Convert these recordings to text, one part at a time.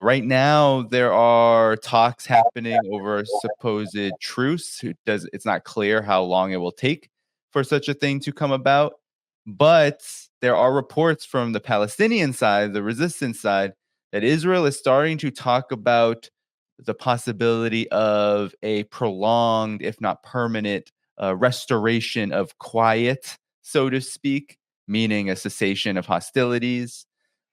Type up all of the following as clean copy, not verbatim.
Right now, there are talks happening over a supposed truce. It's not clear how long it will take for such a thing to come about. But there are reports from the Palestinian side, the resistance side, that Israel is starting to talk about the possibility of a prolonged, if not permanent, restoration of quiet, so to speak, meaning a cessation of hostilities.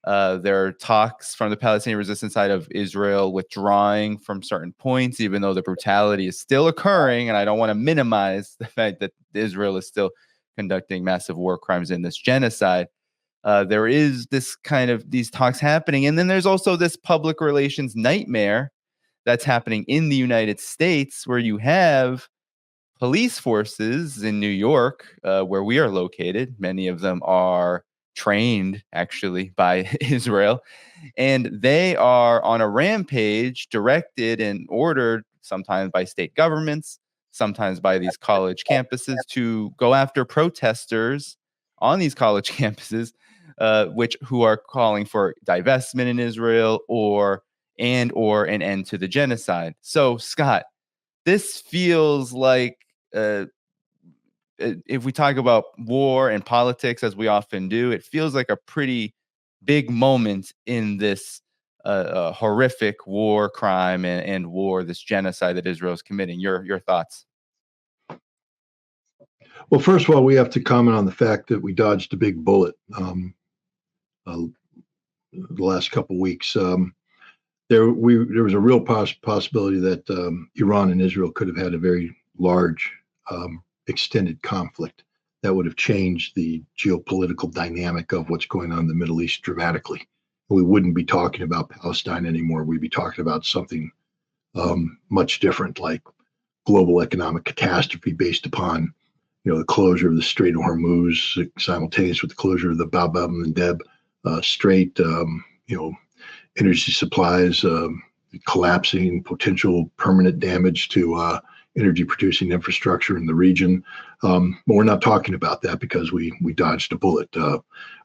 There are talks from the Palestinian resistance side of Israel withdrawing from certain points, even though the brutality is still occurring. And I don't want to minimize the fact that Israel is still conducting massive war crimes in this genocide. There is this kind of these talks happening. And then there's also this public relations nightmare that's happening in the United States, where you have police forces in New York, where we are located. Many of them are trained actually by Israel, and they are on a rampage directed and ordered sometimes by state governments, sometimes by these college campuses, to go after protesters on these college campuses, who are calling for divestment in Israel or an end to the genocide. So, Scott, this feels like if we talk about war and politics, as we often do, it feels like a pretty big moment in this horrific war crime and war, this genocide that Israel is committing. Your thoughts? Well, first of all, we have to comment on the fact that we dodged a big bullet the last couple of weeks. There was a real possibility that Iran and Israel could have had a very large extended conflict that would have changed the geopolitical dynamic of what's going on in the Middle East dramatically. We wouldn't be talking about Palestine anymore. We'd be talking about something much different, like global economic catastrophe based upon, the closure of the Strait of Hormuz, simultaneous with the closure of the Bab el-Mandeb Strait, energy supplies collapsing, potential permanent damage to energy producing infrastructure in the region. But we're not talking about that because we dodged a bullet.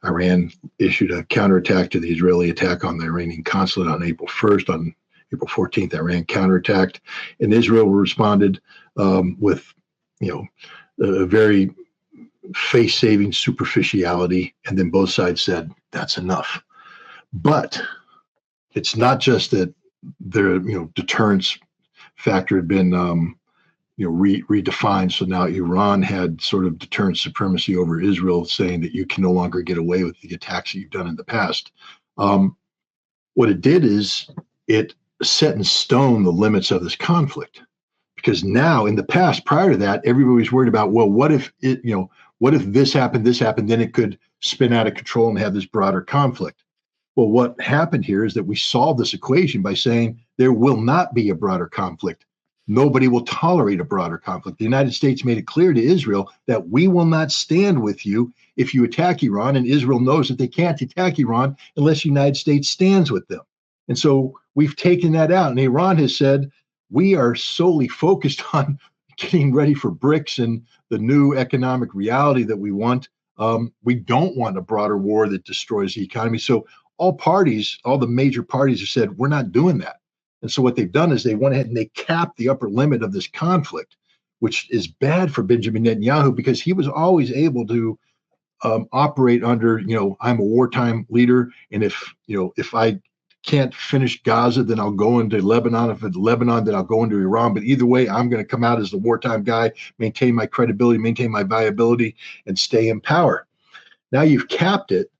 Iran issued a counterattack to the Israeli attack on the Iranian consulate on April 1st. On April 14th, Iran counterattacked, and Israel responded with, a very face-saving superficiality. And then both sides said, that's enough. But it's not just that their, deterrence factor had been, redefined. So now Iran had sort of deterrent supremacy over Israel, saying that you can no longer get away with the attacks that you've done in the past. What it did is it set in stone the limits of this conflict. Because now, in the past, prior to that, everybody was worried about, well, what if this happened, then it could spin out of control and have this broader conflict. Well, what happened here is that we solved this equation by saying there will not be a broader conflict. Nobody will tolerate a broader conflict. The United States made it clear to Israel that we will not stand with you if you attack Iran, and Israel knows that they can't attack Iran unless the United States stands with them. And so we've taken that out, and Iran has said, we are solely focused on getting ready for BRICS and the new economic reality that we want. We don't want a broader war that destroys the economy. So all the major parties have said, we're not doing that. And so what they've done is they went ahead and they capped the upper limit of this conflict, which is bad for Benjamin Netanyahu because he was always able to operate under, I'm a wartime leader. And if I can't finish Gaza, then I'll go into Lebanon. If it's Lebanon, then I'll go into Iran. But either way, I'm going to come out as the wartime guy, maintain my credibility, maintain my viability, and stay in power. Now you've capped it,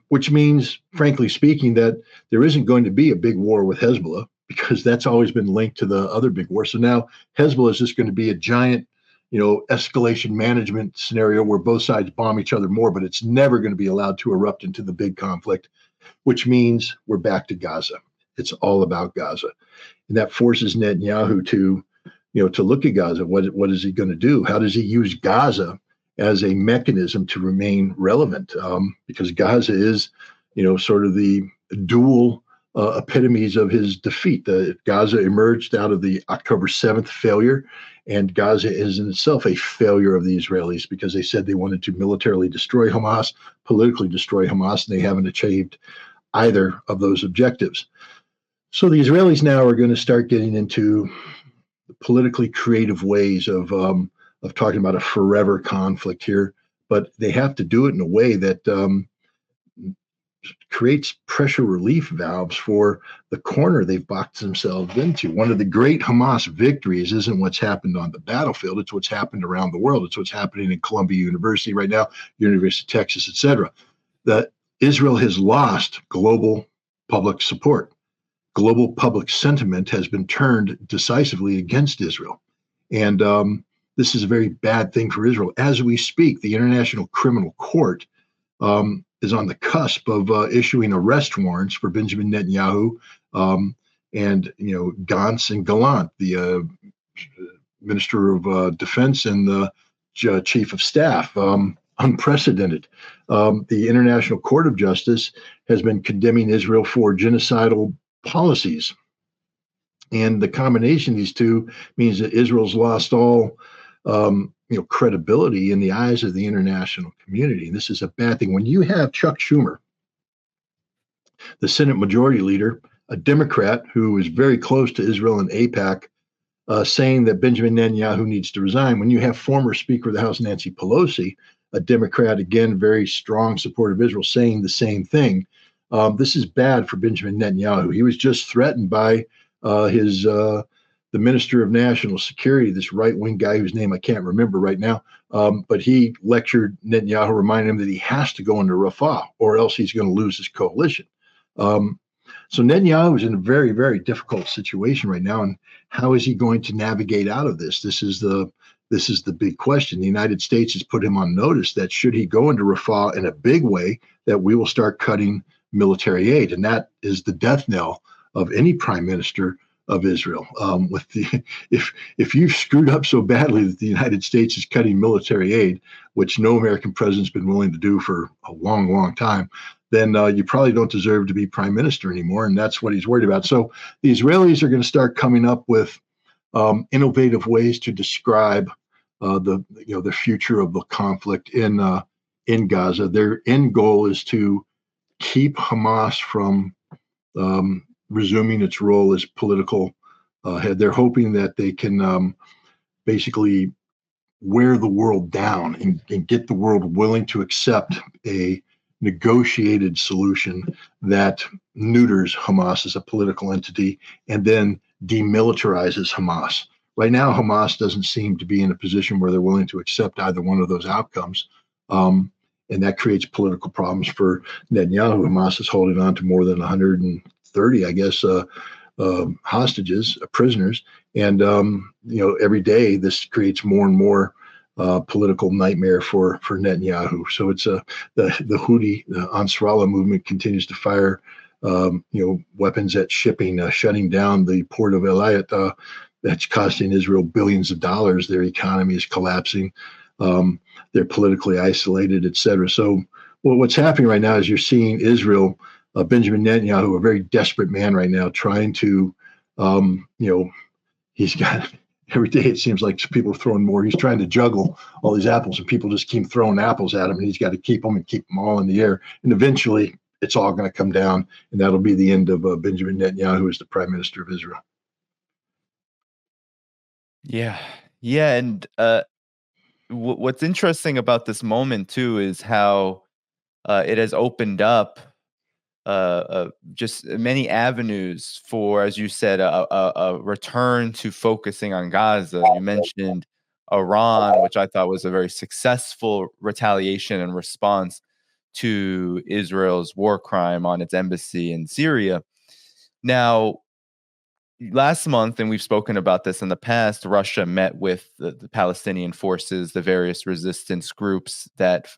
which means, frankly speaking, that there isn't going to be a big war with Hezbollah because that's always been linked to the other big war. So now Hezbollah is just going to be a giant, escalation management scenario where both sides bomb each other more, but it's never going to be allowed to erupt into the big conflict, which means we're back to Gaza. It's all about Gaza. And that forces Netanyahu to look at Gaza. What is he going to do? How does he use Gaza as a mechanism to remain relevant? Because Gaza is, sort of the dual epitomes of his defeat. Gaza emerged out of the October 7th failure, and Gaza is in itself a failure of the Israelis because they said they wanted to militarily destroy Hamas, politically destroy Hamas, and they haven't achieved either of those objectives. So the Israelis now are going to start getting into politically creative ways of talking about a forever conflict here, but they have to do it in a way that creates pressure relief valves for the corner they've boxed themselves into. One of the great Hamas victories isn't what's happened on the battlefield, it's what's happened around the world. It's what's happening in Columbia University right now, University of Texas, etc. That Israel has lost global public support. Global public sentiment has been turned decisively against Israel. And this is a very bad thing for Israel. As we speak, the International Criminal Court is on the cusp of issuing arrest warrants for Benjamin Netanyahu and Gantz and Gallant, the Minister of Defense and the Chief of Staff. Unprecedented. The International Court of Justice has been condemning Israel for genocidal policies. And the combination of these two means that Israel's lost all credibility in the eyes of the international community. And this is a bad thing. When you have Chuck Schumer, the Senate Majority Leader, a Democrat who is very close to Israel and AIPAC, saying that Benjamin Netanyahu needs to resign, when you have former Speaker of the House Nancy Pelosi, a Democrat, again, very strong supporter of Israel, saying the same thing, this is bad for Benjamin Netanyahu. He was just threatened by the Minister of National Security, this right-wing guy whose name I can't remember right now, but he lectured Netanyahu, reminding him that he has to go into Rafah or else he's going to lose his coalition. So Netanyahu is in a very, very difficult situation right now, and how is he going to navigate out of this? This is the big question. The United States has put him on notice that should he go into Rafah in a big way, that we will start cutting military aid, and that is the death knell of any prime minister of Israel. If you've screwed up so badly that the United States is cutting military aid, which no American president's been willing to do for a long, long time, then you probably don't deserve to be prime minister anymore, and that's what he's worried about. So the Israelis are going to start coming up with innovative ways to describe the future of the conflict in Gaza. Their end goal is to keep Hamas from resuming its role as political head. They're hoping that they can basically wear the world down and get the world willing to accept a negotiated solution that neuters Hamas as a political entity and then demilitarizes Hamas. Right now, Hamas doesn't seem to be in a position where they're willing to accept either one of those outcomes. And that creates political problems for Netanyahu. Hamas is holding on to more than 130, I guess, hostages, prisoners. And, every day this creates more and more political nightmare for Netanyahu. So it's the Houthi, the Ansarallah movement continues to fire, weapons at shipping, shutting down the port of Elayat. That's costing Israel billions of dollars. Their economy is collapsing. They're politically isolated, et cetera. So what's happening right now is you're seeing Israel, Benjamin Netanyahu, a very desperate man right now, trying to, he's got, every day it seems like people are throwing more. He's trying to juggle all these apples, and people just keep throwing apples at him, and he's got to keep them all in the air. And eventually it's all going to come down, and that'll be the end of Benjamin Netanyahu as the prime minister of Israel. Yeah. And what's interesting about this moment too is how it has opened up just many avenues for, as you said, a return to focusing on Gaza. You mentioned Iran, which I thought was a very successful retaliation and response to Israel's war crime on its embassy in Syria. Now, last month, and we've spoken about this in the past, Russia met with the Palestinian forces, the various resistance groups that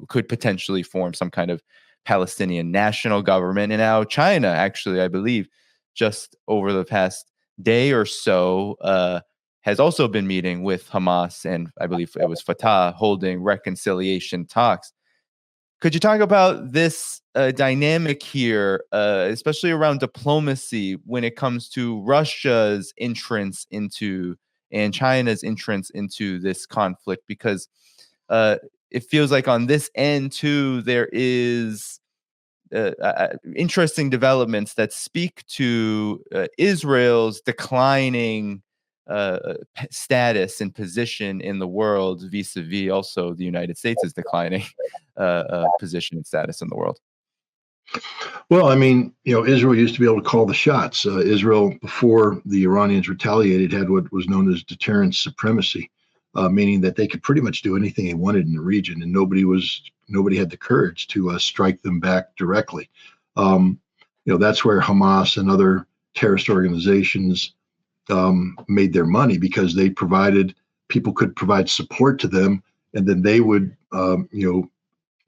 could potentially form some kind of Palestinian national government. And now China, actually, I believe, just over the past day or so, has also been meeting with Hamas, and I believe it was Fatah, holding reconciliation talks. Could you talk about this dynamic here, especially around diplomacy when it comes to Russia's entrance into and China's entrance into this conflict? Because it feels like on this end too, there is interesting developments that speak to Israel's declining status and position in the world vis-a-vis also the United States' declining position and status in the world. Well, I mean, Israel used to be able to call the shots. Israel, before the Iranians retaliated, had what was known as deterrence supremacy, meaning that they could pretty much do anything they wanted in the region, and nobody had the courage to strike them back directly. That's where Hamas and other terrorist organizations made their money, because people could provide support to them, and then they would,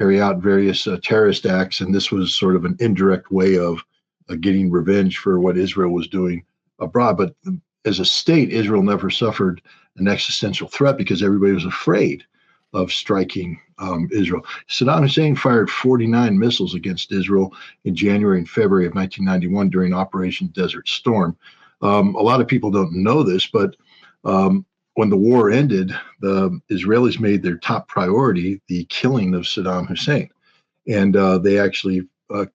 carry out various terrorist acts. And this was sort of an indirect way of getting revenge for what Israel was doing abroad. But as a state, Israel never suffered an existential threat because everybody was afraid of striking Israel. Saddam Hussein fired 49 missiles against Israel in January and February of 1991 during Operation Desert Storm. A lot of people don't know this, but when the war ended, the Israelis made their top priority the killing of Saddam Hussein. And they actually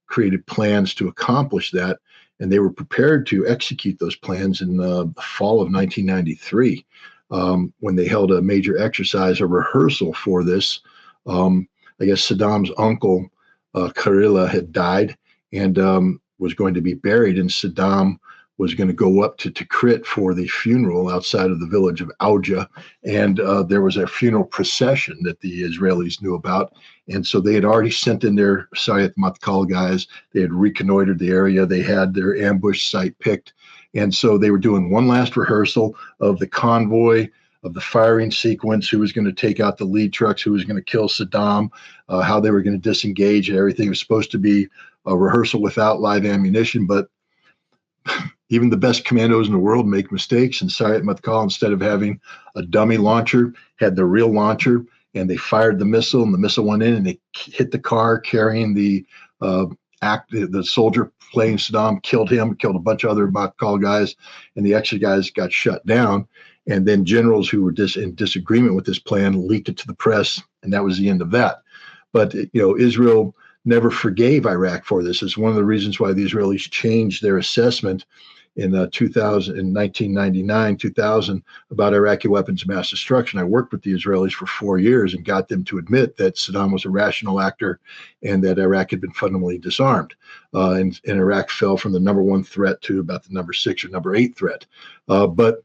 created plans to accomplish that. And they were prepared to execute those plans in the fall of 1993, when they held a major exercise, a rehearsal for this. I guess Saddam's uncle, Karilla, had died and was going to be buried, and Saddam was going to go up to Tikrit for the funeral outside of the village of Auja. And there was a funeral procession that the Israelis knew about. And so they had already sent in their Sayat Matkal guys. They had reconnoitered the area. They had their ambush site picked. And so they were doing one last rehearsal of the convoy, of the firing sequence, who was going to take out the lead trucks, who was going to kill Saddam, how they were going to disengage, and everything. It was supposed to be a rehearsal without live ammunition, but even the best commandos in the world make mistakes. And Sayat Matkal, instead of having a dummy launcher, had the real launcher, and they fired the missile, and the missile went in and they hit the car carrying the soldier playing Saddam, killed him, killed a bunch of other Matkal guys, and the extra guys got shut down. And then generals who were in disagreement with this plan leaked it to the press, and that was the end of that. But Israel never forgave Iraq for this. It's one of the reasons why the Israelis changed their assessment in 1999, 2000, about Iraqi weapons of mass destruction. I worked with the Israelis for 4 years and got them to admit that Saddam was a rational actor and that Iraq had been fundamentally disarmed. And Iraq fell from the number 1 threat to about the number 6 or number 8 threat. But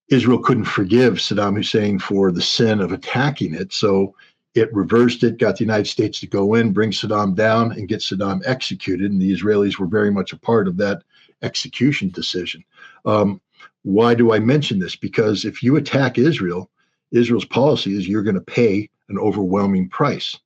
Israel couldn't forgive Saddam Hussein for the sin of attacking it. So it reversed it, got the United States to go in, bring Saddam down, and get Saddam executed. And the Israelis were very much a part of that execution decision. Why do I mention this? Because if you attack Israel, Israel's policy is you're going to pay an overwhelming price.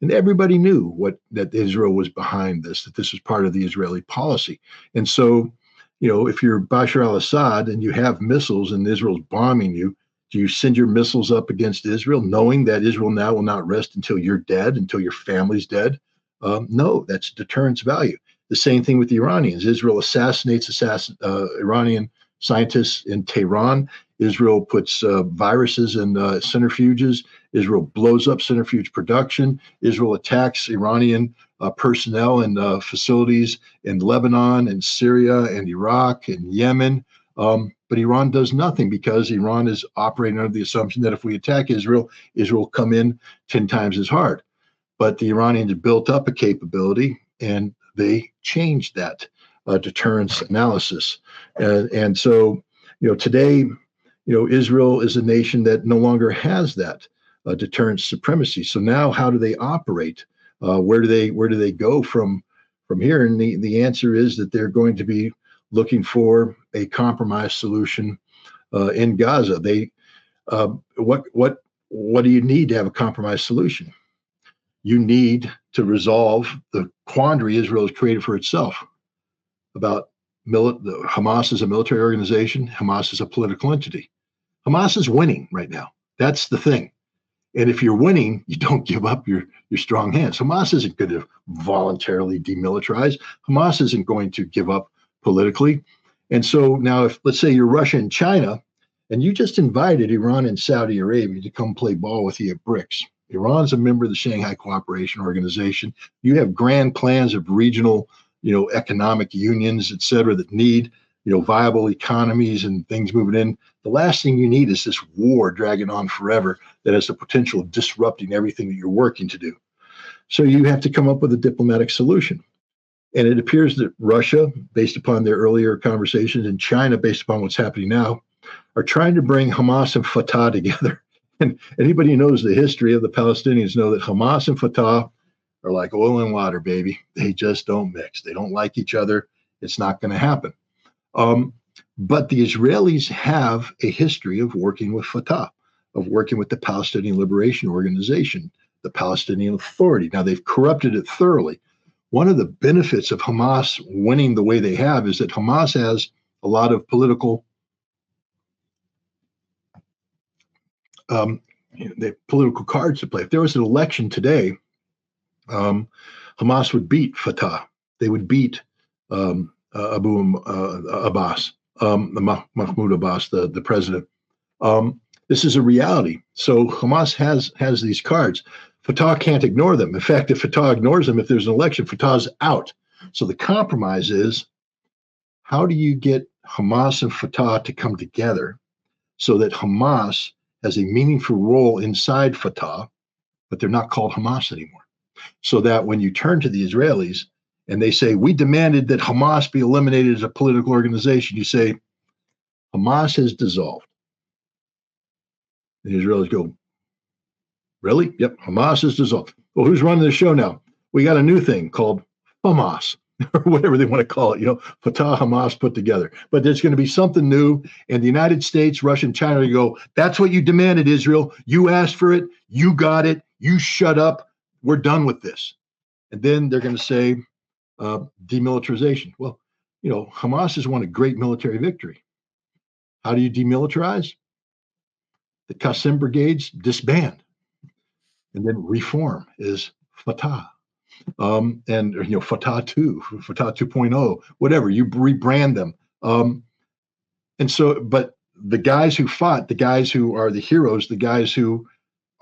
And everybody knew that Israel was behind this, that this was part of the Israeli policy. And so, if you're Bashar al-Assad and you have missiles and Israel's bombing you, do you send your missiles up against Israel, knowing that Israel now will not rest until you're dead, until your family's dead? No, that's deterrence value. The same thing with the Iranians. Israel assassinates Iranian scientists in Tehran. Israel puts viruses in centrifuges. Israel blows up centrifuge production. Israel attacks Iranian personnel and facilities in Lebanon and Syria and Iraq and Yemen. But Iran does nothing because Iran is operating under the assumption that if we attack Israel, Israel will come in 10 times as hard. But the Iranians built up a capability, and they changed that deterrence analysis. And so, today, Israel is a nation that no longer has that deterrence supremacy. So now, how do they operate? Where do they go from here? And the answer is that they're going to be looking for a compromise solution in Gaza. What do you need to have a compromise solution? You need to resolve the quandary Israel has created for itself about Hamas is a military organization. Hamas is a political entity. Hamas is winning right now. That's the thing. And if you're winning, you don't give up your strong hands. Hamas isn't going to voluntarily demilitarize. Hamas isn't going to give up politically. And so now, if let's say you're Russia and China, and you just invited Iran and Saudi Arabia to come play ball with you at BRICS, Iran's a member of the Shanghai Cooperation Organization. You have grand plans of regional, economic unions, et cetera, that need, viable economies and things moving in. The last thing you need is this war dragging on forever that has the potential of disrupting everything that you're working to do. So you have to come up with a diplomatic solution. And it appears that Russia, based upon their earlier conversations, and China, based upon what's happening now, are trying to bring Hamas and Fatah together. And anybody who knows the history of the Palestinians know that Hamas and Fatah are like oil and water, baby. They just don't mix. They don't like each other. It's not going to happen. But the Israelis have a history of working with Fatah, of working with the Palestinian Liberation Organization, the Palestinian Authority. Now, they've corrupted it thoroughly. One of the benefits of Hamas winning the way they have is that Hamas has a lot of political political cards to play. If there was an election today, Hamas would beat Fatah. They would beat Abu Abbas, Mahmoud Abbas, the president. This is a reality. So Hamas has these cards. Fatah can't ignore them. In fact, if Fatah ignores them, if there's an election, Fatah's out. So the compromise is, how do you get Hamas and Fatah to come together so that Hamas has a meaningful role inside Fatah, but they're not called Hamas anymore? So that when you turn to the Israelis and they say, we demanded that Hamas be eliminated as a political organization, you say, Hamas has dissolved. The Israelis go, really? Yep, Hamas is dissolved. Well, who's running the show now? We got a new thing called Hamas, or whatever they want to call it, Fatah, Hamas put together. But there's going to be something new, and the United States, Russia, and China go, that's what you demanded, Israel. You asked for it. You got it. You shut up. We're done with this. And then they're going to say demilitarization. Well, Hamas has won a great military victory. How do you demilitarize? The Cashapp brigades disband. And then reform is Fatah. And Fatah 2, Fatah 2.0, whatever, you rebrand them. And so, but the guys who fought, the guys who are the heroes, the guys who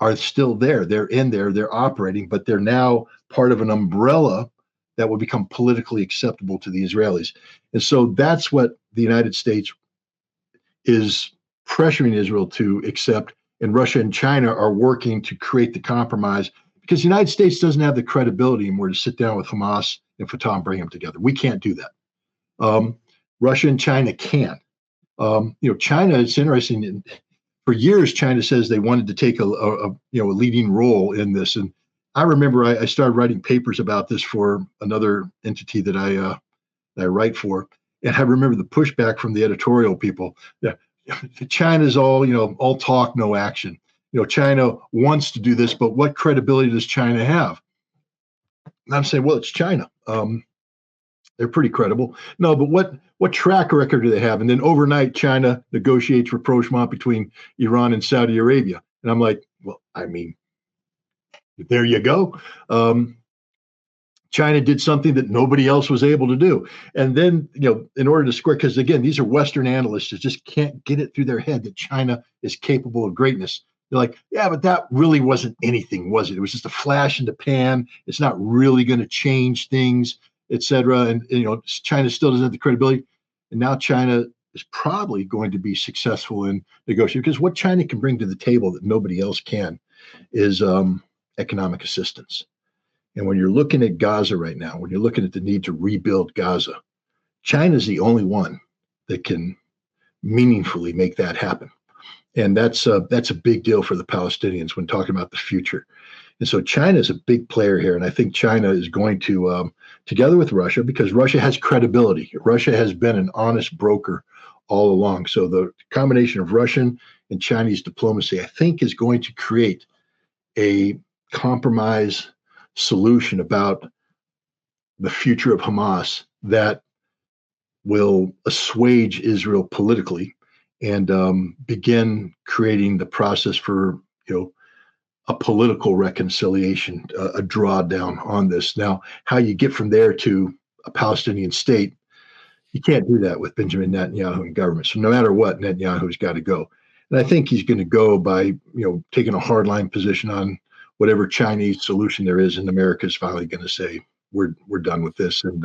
are still there, they're in there, they're operating, but they're now part of an umbrella that will become politically acceptable to the Israelis. And so that's what the United States is pressuring Israel to accept. And Russia and China are working to create the compromise, because the United States doesn't have the credibility anymore to sit down with Hamas and Fatah and bring them together. We can't do that. Russia and China can. China, it's interesting. For years, China says they wanted to take a leading role in this. And I remember I started writing papers about this for another entity that I write for. And I remember the pushback from the editorial people. China's all talk, no action. China wants to do this, but what credibility does China have? And I'm saying, well, it's China. They're pretty credible. No, but what track record do they have? And then overnight, China negotiates rapprochement between Iran and Saudi Arabia. And I'm like, well, I mean, there you go. China did something that nobody else was able to do. And then, in order to square, because again, these are Western analysts that just can't get it through their head that China is capable of greatness. They're like, yeah, but that really wasn't anything, was it? It was just a flash in the pan. It's not really going to change things, et cetera. And, China still doesn't have the credibility. And now China is probably going to be successful in negotiating, because what China can bring to the table that nobody else can is economic assistance. And when you're looking at Gaza right now, when you're looking at the need to rebuild Gaza, China's the only one that can meaningfully make that happen. And that's a big deal for the Palestinians when talking about the future. And so China is a big player here. And I think China is going to, together with Russia, because Russia has credibility. Russia has been an honest broker all along. So the combination of Russian and Chinese diplomacy, I think, is going to create a compromise solution about the future of Hamas that will assuage Israel politically and begin creating the process for a political reconciliation, a drawdown on this. Now, how you get from there to a Palestinian state, you can't do that with Benjamin Netanyahu and government. So no matter what, Netanyahu's got to go. And I think he's going to go by taking a hardline position on whatever Chinese solution there is, and America is finally going to say we're done with this, and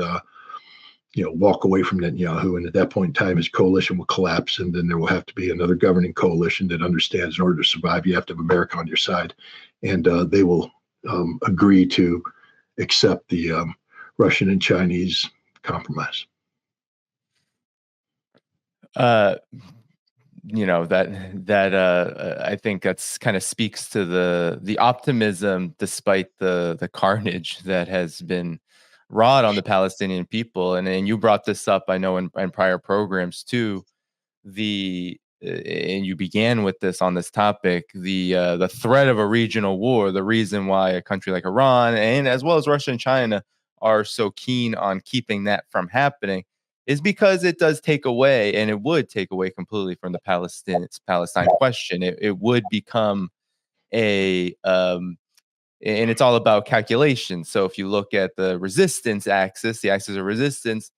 walk away from Netanyahu. And at that point in time, his coalition will collapse, and then there will have to be another governing coalition that understands in order to survive, you have to have America on your side, and they will agree to accept the Russian and Chinese compromise. I think that's kind of speaks to the optimism despite the carnage that has been wrought on the Palestinian people. And you brought this up, I know, in prior programs too. And you began with this on this topic, the threat of a regional war, the reason why a country like Iran and as well as Russia and China are so keen on keeping that from happening is because it does take away, and it would take away completely from the Palestine question. It would become and it's all about calculation. So if you look at the resistance axis, the axis of resistance,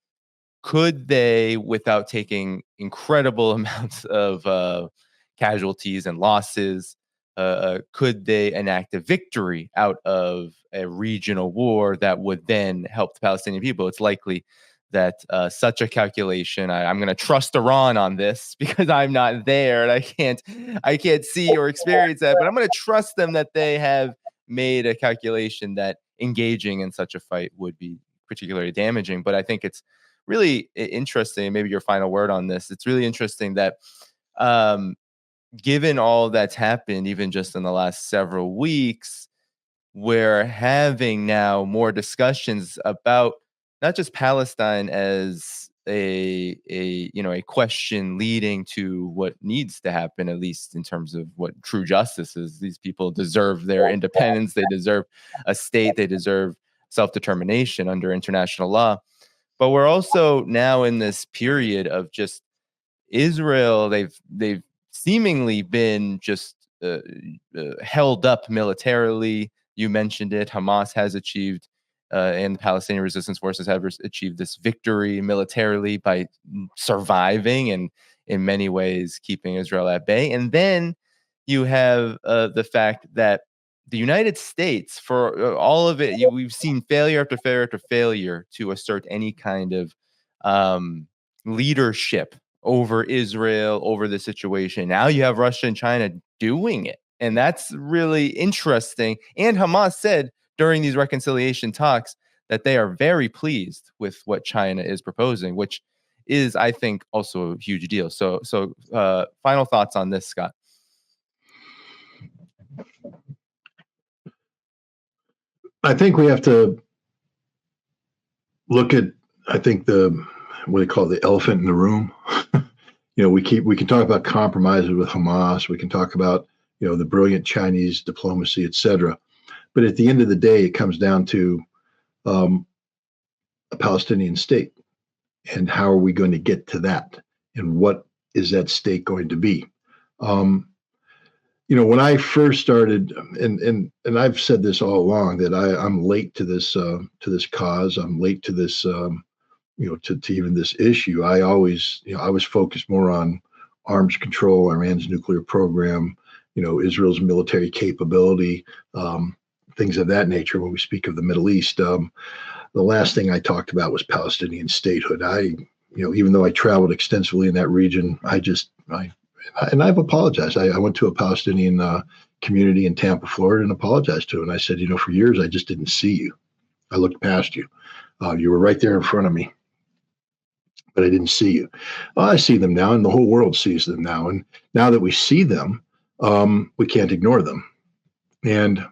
could they, without taking incredible amounts of casualties and losses, could they enact a victory out of a regional war that would then help the Palestinian people? It's likely that such a calculation, I'm going to trust Iran on this because I'm not there and I can't see or experience that, but I'm going to trust them that they have made a calculation that engaging in such a fight would be particularly damaging. But I think it's really interesting, maybe your final word on this, it's really interesting that given all that's happened, even just in the last several weeks, we're having now more discussions about not just Palestine as a question leading to what needs to happen, at least in terms of what true justice is. These people deserve their independence. They deserve a state. They deserve self-determination under international law. But we're also now in this period of just Israel. They've seemingly been just held up militarily. You mentioned it. Hamas has achieved, and the Palestinian resistance forces have achieved this victory militarily by surviving and in many ways keeping Israel at bay. And then you have the fact that the United States, for all of it, we've seen failure after failure after failure to assert any kind of leadership over Israel, over the situation. Now you have Russia and China doing it. And that's really interesting. And Hamas said during these reconciliation talks that they are very pleased with what China is proposing, which is, I think, also a huge deal. So final thoughts on this, Scott? I think we have to look at, what they call the elephant in the room. We can talk about compromises with Hamas. We can talk about, the brilliant Chinese diplomacy, et cetera. But at the end of the day, it comes down to a Palestinian state. And how are we going to get to that? And what is that state going to be? When I first started, and I've said this all along, that I'm late to this cause. I'm late to this, to even this issue. I was focused more on arms control, Iran's nuclear program, Israel's military capability, things of that nature. When we speak of the Middle East, the last thing I talked about was Palestinian statehood. Even though I traveled extensively in that region, and I've apologized. I went to a Palestinian community in Tampa, Florida, and apologized to it. And I said, for years, I just didn't see you. I looked past you. You were right there in front of me, but I didn't see you. Well, I see them now, and the whole world sees them now. And now that we see them, we can't ignore them. And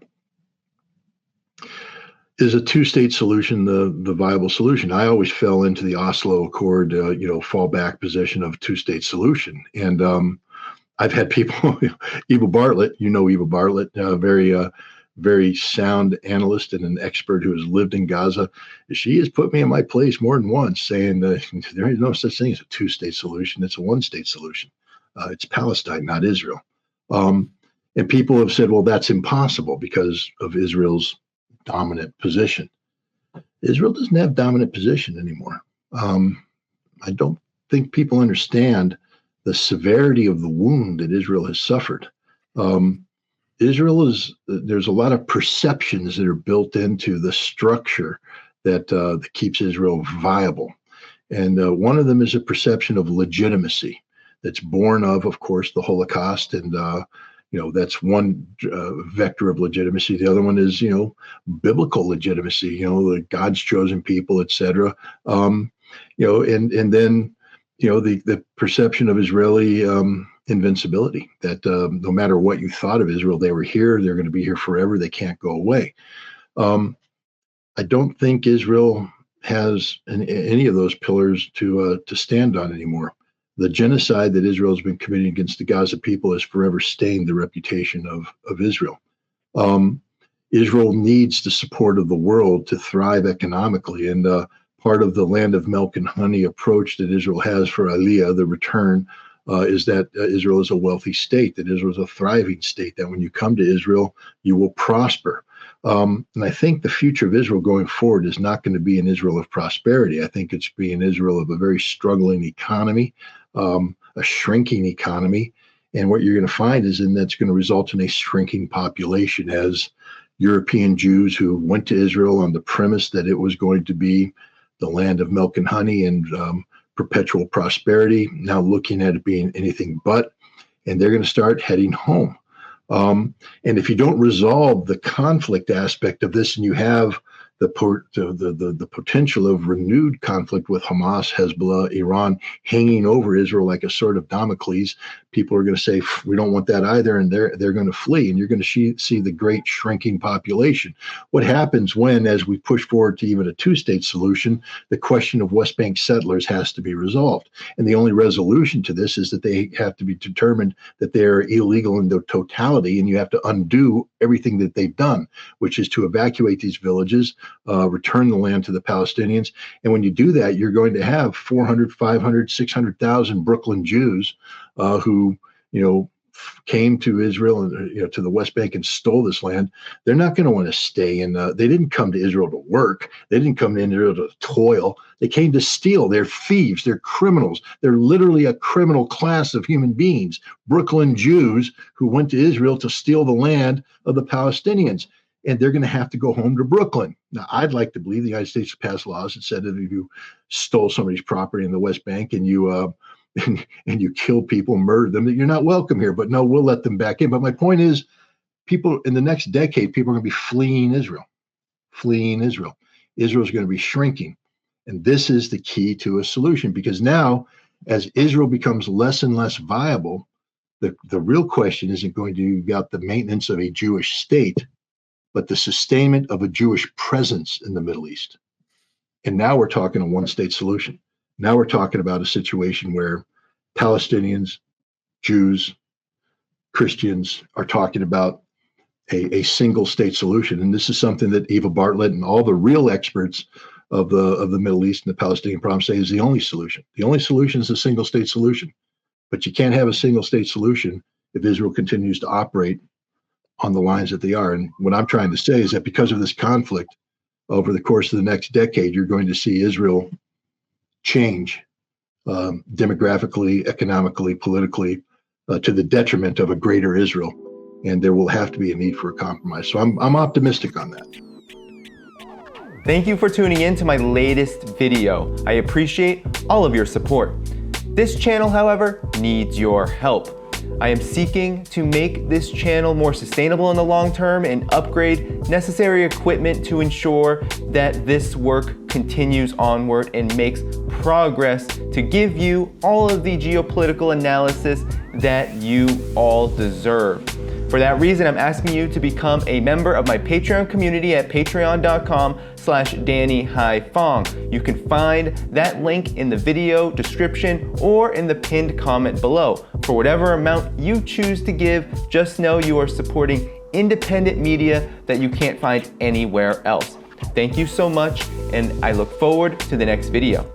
is a two-state solution the viable solution? I always fell into the Oslo Accord, fallback position of two-state solution. And I've had people, Eva Bartlett, Eva Bartlett, very sound analyst and an expert who has lived in Gaza. She has put me in my place more than once, saying that there is no such thing as a two-state solution. It's a one-state solution. It's Palestine, not Israel. And people have said, well, that's impossible because of Israel's dominant position. Israel doesn't have dominant position anymore. I don't think people understand the severity of the wound that Israel has suffered. there's a lot of perceptions that are built into the structure that keeps Israel viable. And one of them is a perception of legitimacy that's born of course, the Holocaust. And, that's one vector of legitimacy. The other one is, biblical legitimacy, the God's chosen people, et cetera. And then, the perception of Israeli invincibility, that no matter what you thought of Israel, they were here, they're going to be here forever, they can't go away. I don't think Israel has any of those pillars to stand on anymore. The genocide that Israel has been committing against the Gaza people has forever stained the reputation of Israel. Israel needs the support of the world to thrive economically, and part of the land of milk and honey approach that Israel has for Aliyah, the return, is that Israel is a wealthy state, that Israel is a thriving state, that when you come to Israel, you will prosper. And I think the future of Israel going forward is not going to be an Israel of prosperity. I think it's be an Israel of a very struggling economy, a shrinking economy. And what you're going to find is that's going to result in a shrinking population, as European Jews who went to Israel on the premise that it was going to be the land of milk and honey and perpetual prosperity, now looking at it being anything but, and they're going to start heading home. And if you don't resolve the conflict aspect of this, and you have the potential of renewed conflict with Hamas, Hezbollah, Iran hanging over Israel like a sword of Damocles, people are going to say, we don't want that either, and they're going to flee, and you're going to see the great shrinking population. What happens when, as we push forward to even a two-state solution, the question of West Bank settlers has to be resolved, and the only resolution to this is that they have to be determined that they are illegal in their totality, and you have to undo everything that they've done, which is to evacuate these villages, return the land to the Palestinians. And when you do that, you're going to have 400, 500, 600,000 Brooklyn Jews who, came to Israel and to the West Bank and stole this land. They're not going to want to stay in. They didn't come to Israel to work. They didn't come to Israel to toil. They came to steal. They're thieves. They're criminals. They're literally a criminal class of human beings. Brooklyn Jews who went to Israel to steal the land of the Palestinians. And they're going to have to go home to Brooklyn. Now, I'd like to believe the United States passed laws that said that if you stole somebody's property in the West Bank and you and you kill people, murder them, that you're not welcome here. But no, we'll let them back in. But my point is, people in the next decade, people are going to be fleeing Israel. Israel's going to be shrinking. And this is the key to a solution, because now, as Israel becomes less and less viable, the real question isn't going to be about the maintenance of a Jewish state, but the sustainment of a Jewish presence in the Middle East. And now we're talking a one-state solution. Now we're talking about a situation where Palestinians, Jews, Christians are talking about a single state solution. And this is something that Eva Bartlett and all the real experts of the Middle East and the Palestinian problem say is the only solution. The only solution is a single state solution. But you can't have a single state solution if Israel continues to operate on the lines that they are. And what I'm trying to say is that because of this conflict, over the course of the next decade, you're going to see Israel change demographically, economically, politically, to the detriment of a greater Israel. And there will have to be a need for a compromise. So I'm optimistic on that. Thank you for tuning in to my latest video. I appreciate all of your support. This channel, however, needs your help. I am seeking to make this channel more sustainable in the long term and upgrade necessary equipment to ensure that this work continues onward and makes progress to give you all of the geopolitical analysis that you all deserve. For that reason, I'm asking you to become a member of my Patreon community at patreon.com/DannyDhaiphong. You can find that link in the video description or in the pinned comment below. For whatever amount you choose to give, just know you are supporting independent media that you can't find anywhere else. Thank you so much, and I look forward to the next video.